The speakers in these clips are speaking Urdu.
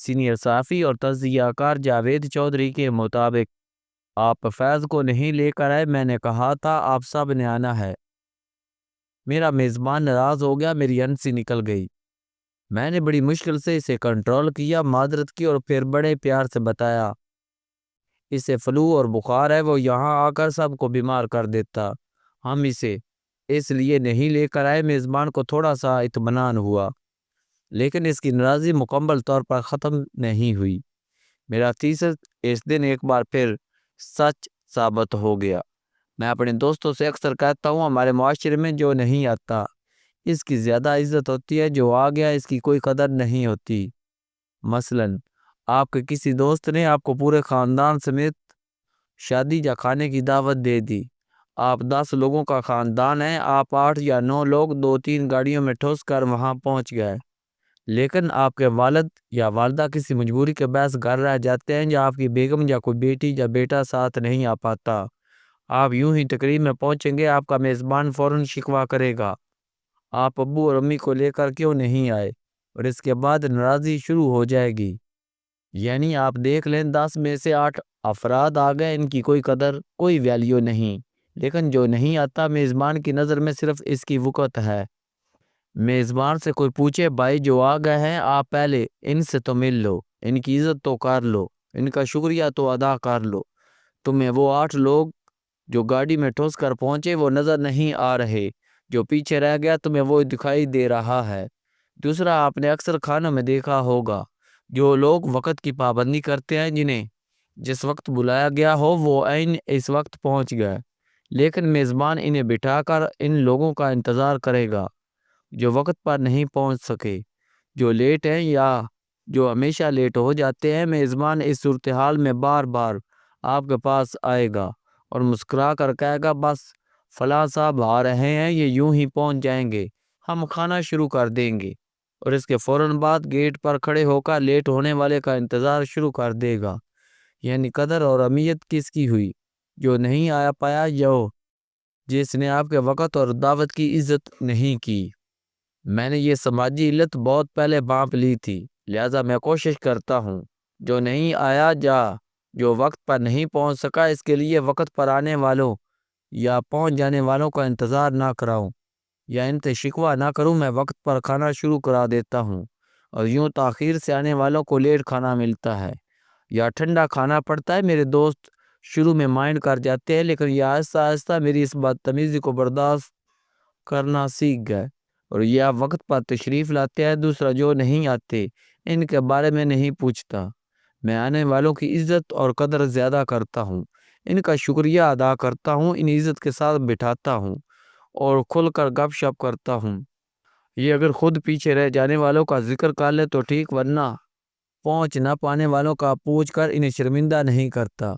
سینئر صحافی اور تجزیہ کار جاوید چودھری کے مطابق آپ فیض کو نہیں لے کر آئے، میں نے کہا تھا آپ سب نے آنا ہے۔ میرا میزبان ناراض ہو گیا، میری ہنسی نکل گئی۔ میں نے بڑی مشکل سے اسے کنٹرول کیا، معذرت کی اور پھر بڑے پیار سے بتایا اسے فلو اور بخار ہے، وہ یہاں آ کر سب کو بیمار کر دیتا، ہم اسے اس لیے نہیں لے کر آئے۔ میزبان کو تھوڑا سا اطمینان ہوا، لیکن اس کی ناراضی مکمل طور پر ختم نہیں ہوئی۔ میرا تیسر اس دن ایک بار پھر سچ ثابت ہو گیا۔ میں اپنے دوستوں سے اکثر کہتا ہوں ہمارے معاشرے میں جو نہیں آتا اس کی زیادہ عزت ہوتی ہے، جو آ گیا اس کی کوئی قدر نہیں ہوتی۔ مثلاً آپ کے کسی دوست نے آپ کو پورے خاندان سمیت شادی یا کھانے کی دعوت دے دی۔ آپ 10 لوگوں کا خاندان ہے، آپ 8 یا 9 لوگ 2-3 گاڑیوں میں ٹھوس کر وہاں پہنچ گئے، لیکن آپ کے والد یا والدہ کسی مجبوری کے باعث گھر رہ جاتے ہیں، یا آپ کی بیگم یا کوئی بیٹی یا بیٹا ساتھ نہیں آ پاتا۔ آپ یوں ہی تقریب میں پہنچیں گے، آپ کا میزبان فوراً شکوہ کرے گا آپ ابو اور امی کو لے کر کیوں نہیں آئے، اور اس کے بعد ناراضی شروع ہو جائے گی۔ یعنی آپ دیکھ لیں 10 میں سے 8 افراد آ گئے، ان کی کوئی قدر کوئی ویلیو نہیں، لیکن جو نہیں آتا میزبان کی نظر میں صرف اس کی وقت ہے۔ میزبان سے کوئی پوچھے بھائی جو آ گئے ہیں آپ پہلے ان سے تو مل لو، ان کی عزت تو کر لو، ان کا شکریہ تو ادا کر لو۔ تمہیں وہ 8 لوگ جو گاڑی میں ٹھوس کر پہنچے وہ نظر نہیں آ رہے، جو پیچھے رہ گیا تمہیں وہ دکھائی دے رہا ہے۔ دوسرا، آپ نے اکثر کھانوں میں دیکھا ہوگا جو لوگ وقت کی پابندی کرتے ہیں، جنہیں جس وقت بلایا گیا ہو وہ عین اس وقت پہنچ گئے، لیکن میزبان انہیں بٹھا کر ان لوگوں کا انتظار کرے گا جو وقت پر نہیں پہنچ سکے، جو لیٹ ہیں یا جو ہمیشہ لیٹ ہو جاتے ہیں۔ میزبان اس صورتحال میں بار بار آپ کے پاس آئے گا اور مسکرا کر کہے گا بس فلاں صاحب آ رہے ہیں، یہ یوں ہی پہنچ جائیں گے، ہم کھانا شروع کر دیں گے، اور اس کے فوراً بعد گیٹ پر کھڑے ہو کر لیٹ ہونے والے کا انتظار شروع کر دے گا۔ یعنی قدر اور اہمیت کس کی ہوئی؟ جو نہیں آیا پایا، یا جس نے آپ کے وقت اور دعوت کی عزت نہیں کی۔ میں نے یہ سماجی علت بہت پہلے بھانپ لی تھی، لہٰذا میں کوشش کرتا ہوں جو نہیں آیا یا جو وقت پر نہیں پہنچ سکا اس کے لیے وقت پر آنے والوں یا پہنچ جانے والوں کا انتظار نہ کراؤں یا ان سے شکوہ نہ کروں۔ میں وقت پر کھانا شروع کرا دیتا ہوں، اور یوں تاخیر سے آنے والوں کو لیٹ کھانا ملتا ہے یا ٹھنڈا کھانا پڑتا ہے۔ میرے دوست شروع میں مائنڈ کر جاتے ہیں، لیکن یہ آہستہ آہستہ میری اس بدتمیزی کو برداشت کرنا سیکھ گئے، اور یہ آپ وقت پر تشریف لاتے ہیں۔ دوسرا، جو نہیں آتے ان کے بارے میں نہیں پوچھتا، میں آنے والوں کی عزت اور قدر زیادہ کرتا ہوں، ان کا شکریہ ادا کرتا ہوں، ان عزت کے ساتھ بٹھاتا ہوں اور کھل کر گپ شپ کرتا ہوں۔ یہ اگر خود پیچھے رہ جانے والوں کا ذکر کر لے تو ٹھیک، ورنہ پہنچ نہ پانے والوں کا پوچھ کر انہیں شرمندہ نہیں کرتا۔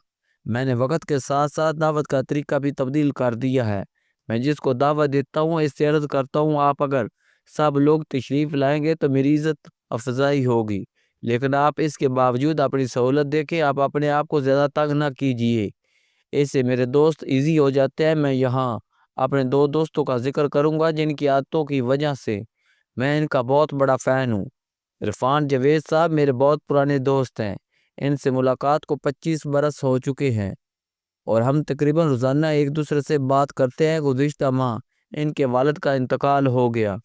میں نے وقت کے ساتھ ساتھ دعوت کا طریقہ بھی تبدیل کر دیا ہے۔ میں جس کو دعوت دیتا ہوں اس سے عرض کرتا ہوں آپ اگر سب لوگ تشریف لائیں گے تو میری عزت افزائی ہوگی، لیکن آپ اس کے باوجود اپنی سہولت دیکھیں، آپ اپنے آپ کو زیادہ تنگ نہ کیجیے، اس سے میرے دوست ایزی ہو جاتے ہیں۔ میں یہاں اپنے 2 دوستوں کا ذکر کروں گا جن کی عادتوں کی وجہ سے میں ان کا بہت بڑا فین ہوں۔ عرفان جاوید صاحب میرے بہت پرانے دوست ہیں، ان سے ملاقات کو 25 برس ہو چکے ہیں، اور ہم تقریباً روزانہ ایک دوسرے سے بات کرتے ہیں۔ گزشتہ ماہ ان کے والد کا انتقال ہو گیا،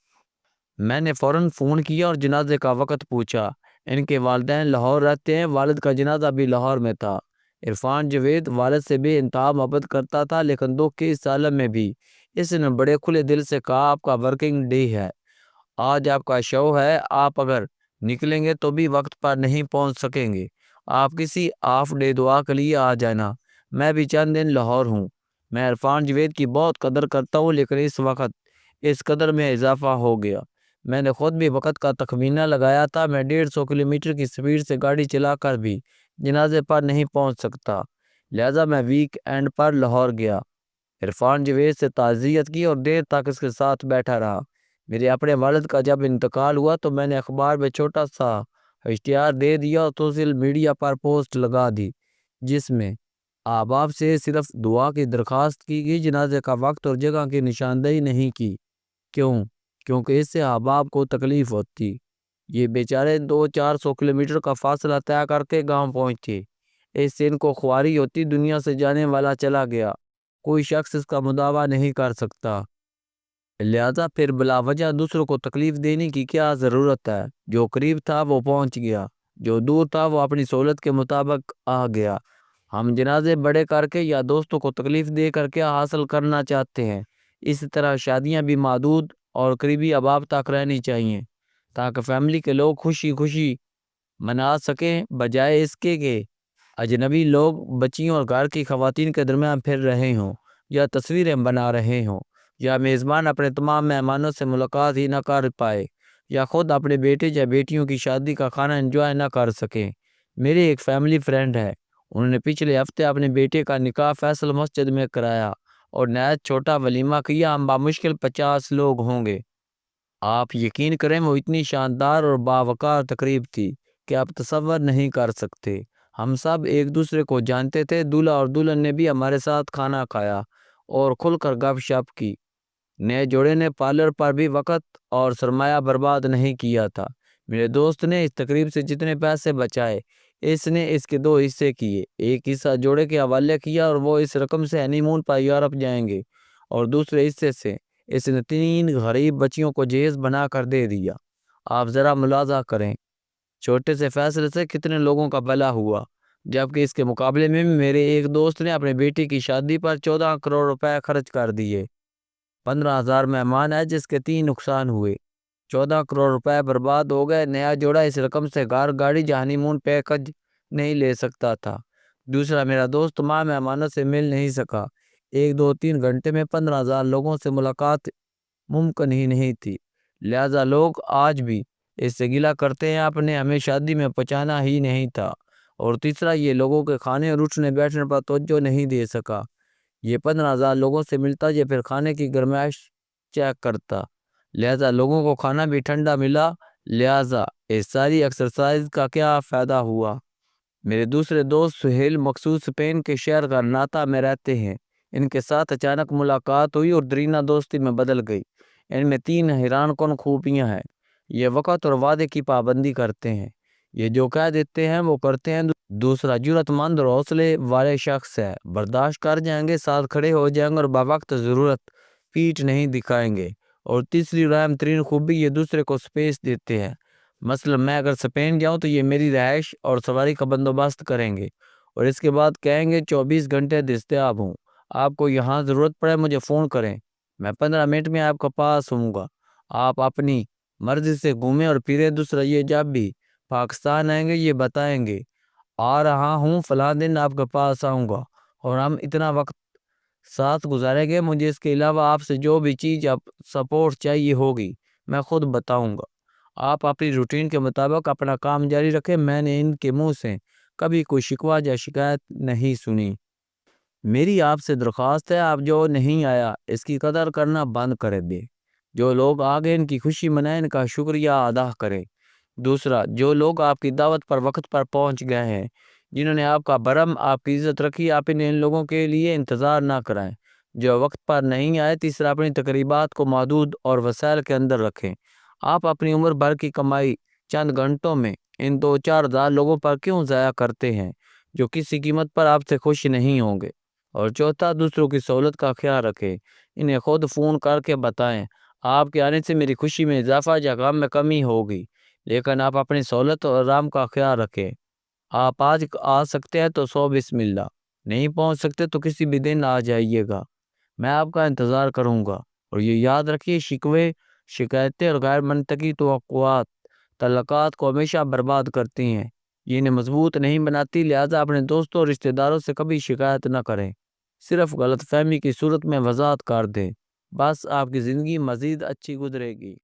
میں نے فوراً فون کیا اور جنازے کا وقت پوچھا۔ ان کے والدین لاہور رہتے ہیں، والد کا جنازہ بھی لاہور میں تھا۔ عرفان جاوید والد سے بھی انتہا محبت کرتا تھا، لیکن دکھ کے اس عالم میں بھی اس نے بڑے کھلے دل سے کہا آپ کا ورکنگ ڈے ہے، آج آپ کا شو ہے، آپ اگر نکلیں گے تو بھی وقت پر نہیں پہنچ سکیں گے، آپ کسی آف ڈے دعا کے لیے آ جانا، میں بھی چند دن لاہور ہوں۔ میں عرفان جاوید کی بہت قدر کرتا ہوں، لیکن اس وقت اس قدر میں اضافہ ہو گیا۔ میں نے خود بھی وقت کا تخمینہ لگایا تھا، میں 150 کلومیٹر کی سپیڈ سے گاڑی چلا کر بھی جنازے پر نہیں پہنچ سکتا، لہٰذا میں ویک اینڈ پر لاہور گیا، عرفان جاوید سے تعزیت کی اور دیر تک اس کے ساتھ بیٹھا رہا۔ میرے اپنے والد کا جب انتقال ہوا تو میں نے اخبار میں چھوٹا سا اشتہار دے دیا اور سوشل میڈیا پر پوسٹ لگا دی، جس میں احباب سے صرف دعا کی درخواست کی گئی، جنازے کا وقت اور جگہ کی نشاندہی نہیں کی۔ کیونکہ اس سے احباب کو تکلیف ہوتی۔ یہ بیچارے 200-400 کلومیٹر کا فاصلہ طے کر کے گاؤں پہنچے۔ اس سے ان کو خواری ہوتی دنیا سے جانے والا چلا گیا، کوئی شخص اس کا مداوع نہیں کر سکتا، لہذا پھر بلا وجہ دوسروں کو تکلیف دینے کی کیا ضرورت ہے۔ جو قریب تھا وہ پہنچ گیا، جو دور تھا وہ اپنی سہولت کے مطابق آ گیا۔ ہم جنازے بڑے کر کے یا دوستوں کو تکلیف دے کر کیا حاصل کرنا چاہتے ہیں؟ اس طرح شادیاں بھی محدود اور قریبی احباب تک رہنی چاہیے تاکہ فیملی کے لوگ خوشی خوشی منا سکیں، بجائے اس کے کہ اجنبی لوگ بچیوں اور گھر کی خواتین کے درمیان پھر رہے ہوں، یا تصویریں بنا رہے ہوں، یا میزبان اپنے تمام مہمانوں سے ملاقات ہی نہ کر پائے، یا خود اپنے بیٹے یا بیٹیوں کی شادی کا کھانا انجوائے نہ کر سکیں۔ میری ایک فیملی فرینڈ ہے، انہوں نے پچھلے ہفتے اپنے بیٹے کا نکاح فیصل مسجد میں کرایا اور نہایت چھوٹا ولیمہ کیا۔ ہم بمشکل 50 لوگ ہوں گے۔ آپ یقین کریں وہ اتنی شاندار اور باوقار تقریب تھی کہ آپ تصور نہیں کر سکتے۔ ہم سب ایک دوسرے کو جانتے تھے، دولہا اور دلہن نے بھی ہمارے ساتھ کھانا کھایا اور کھل کر گپ شپ کی۔ نئے جوڑے نے پارلر پر بھی وقت اور سرمایہ برباد نہیں کیا تھا۔ میرے دوست نے اس تقریب سے جتنے پیسے بچائے، اس نے اس کے 2 حصے کیے۔ ایک حصہ جوڑے کے حوالے کیا اور وہ اس رقم سے ہنی مون پر یورپ جائیں گے، اور دوسرے حصے سے اس نے 3 غریب بچیوں کو جہیز بنا کر دے دیا۔ آپ ذرا ملاحظہ کریں چھوٹے سے فیصلے سے کتنے لوگوں کا بھلا ہوا، جبکہ اس کے مقابلے میں میرے ایک دوست نے اپنے بیٹی کی شادی پر 14 کروڑ روپے خرچ کر دیے۔ 15,000 مہمان ہیں جس کے 3 نقصان ہوئے، 14 کروڑ روپے برباد ہو گئے۔ نیا جوڑا اس رقم سے گھر گاڑی یا ہنی مون پیکج نہیں لے سکتا تھا۔ دوسرا میرا دوست تمام مہمانوں سے مل نہیں سکا، 1-2-3 گھنٹے میں 15,000 لوگوں سے ملاقات ممکن ہی نہیں تھی، لہذا لوگ آج بھی اس سے گلہ کرتے ہیں، آپ نے ہمیں شادی میں پہنچانا ہی نہیں تھا۔ اور تیسرا یہ لوگوں کے کھانے اور اٹھنے بیٹھنے پر توجہ نہیں دے سکا، یہ 15,000 لوگوں سے ملتا، یہ پھر کھانے کی گرمائش چیک کرتا، لہذا لوگوں کو کھانا بھی ٹھنڈا ملا، لہذا اس ساری ایکسرسائز کا کیا فائدہ ہوا۔ میرے دوسرے دوست سہیل مخصوص اسپین کے شہر غرناطہ میں رہتے ہیں، ان کے ساتھ اچانک ملاقات ہوئی اور درینہ دوستی میں بدل گئی۔ ان میں 3 حیران کن خوبیاں ہیں۔ یہ وقت اور وعدے کی پابندی کرتے ہیں، یہ جو کہہ دیتے ہیں وہ کرتے ہیں۔ دوسرا جرأت مند اور حوصلے والے شخص ہے، برداشت کر جائیں گے، ساتھ کھڑے ہو جائیں گے اور بوقت ضرورت پیٹ نہیں دکھائیں گے۔ اور تیسری اہم ترین خوبی، یہ دوسرے کو سپیس دیتے ہیں۔ مثلا میں اگر اسپین جاؤں تو یہ میری رہائش اور سواری کا بندوبست کریں گے، اور اس کے بعد کہیں گے 24 گھنٹے دستیاب ہوں، آپ کو یہاں ضرورت پڑے مجھے فون کریں، میں 15 منٹ میں آپ کے پاس ہوں گا۔ آپ اپنی مرضی سے گھومیں اور پھریں۔ دوسرا یہ جب بھی پاکستان آئیں گے یہ بتائیں گے آ رہا ہوں فلاں دن آپ کے پاس آؤں گا، اور ہم اتنا وقت ساتھ گزاریں گے، مجھے اس کے علاوہ آپ سے جو بھی چیز سپورٹ چاہیے ہوگی میں خود بتاؤں گا۔ آپ اپنی روٹین کے مطابق اپنا کام جاری رکھیں۔ میں نے ان کے منہ سے کبھی کوئی شکوہ یا شکایت نہیں سنی۔ میری آپ سے درخواست ہے، آپ جو نہیں آیا اس کی قدر کرنا بند کر دیں۔ جو لوگ آگے ان کی خوشی منائیں، ان کا شکریہ ادا کریں۔ دوسرا، جو لوگ آپ کی دعوت پر وقت پر پہنچ گئے ہیں، جنہوں نے آپ کا برم، آپ کی عزت رکھی، آپ انہیں ان لوگوں کے لیے انتظار نہ کرائیں جو وقت پر نہیں آئے۔ تیسرا، اپنی تقریبات کو محدود اور وسائل کے اندر رکھیں۔ آپ اپنی عمر بھر کی کمائی چند گھنٹوں میں ان 2-4 ہزار لوگوں پر کیوں ضائع کرتے ہیں جو کسی قیمت پر آپ سے خوش نہیں ہوں گے؟ اور چوتھا، دوسروں کی سہولت کا خیال رکھیں، انہیں خود فون کر کے بتائیں آپ کے آنے سے میری خوشی میں اضافہ یا غم میں کمی ہوگی، لیکن آپ اپنی سہولت اور آرام کا خیال رکھیں۔ آپ آج آ سکتے ہیں تو 100 بسم اللہ، نہیں پہنچ سکتے تو کسی بھی دن آ جائیے گا، میں آپ کا انتظار کروں گا۔ اور یہ یاد رکھیے، شکوے، شکایتیں اور غیر منطقی توقعات تعلقات کو ہمیشہ برباد کرتی ہیں، یہ انہیں مضبوط نہیں بناتی، لہذا اپنے دوستوں اور رشتہ داروں سے کبھی شکایت نہ کریں، صرف غلط فہمی کی صورت میں وضاحت کر دیں، بس آپ کی زندگی مزید اچھی گزرے گی۔